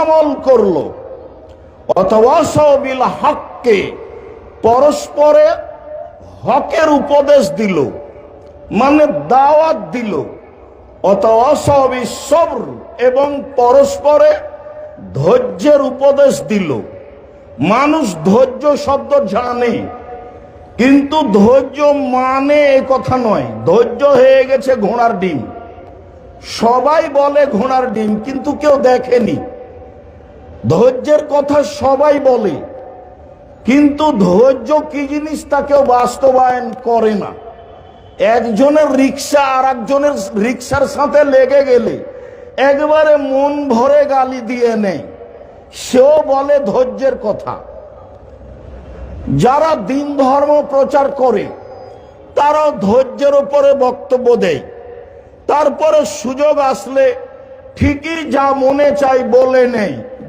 আমল করলো। ওয়াতাওয়াসাউ বিল হককে, পরস্পরে হকের উপদেশ দিল, মানে দাওয়াত দিল। ওয়াতাওয়াসাউ বিস সবর, এবং পরস্পরে ধৈর্যের উপদেশ দিল। মানুষ ধৈর্য শব্দ জানে, কিন্তু ধৈর্য মানে এ কথা নয়। ধৈর্য হয়ে গেছে ঘোড়ার ডিম। সবাই বলে ঘোড়ার ডিম, কিন্তু কেউ দেখেনি। ধৈর্যের কথা সবাই বলে, কিন্তু ধৈর্য কি জিনিস তা কেউ বাস্তবায়ন করে না। একজনের রিক্সা আর একজনের রিক্সার সাথে লেগে গেলে একবারে মন ভরে গালি দিয়ে নেয়, সেও বলে ধৈর্যের কথা। যারা দিন ধর্ম প্রচার করে তারাও ধৈর্যের উপরে বক্তব্য দেয়। তারপরে সুযোগ আসলে ঠিকই যা মনে চাই বলে নেই।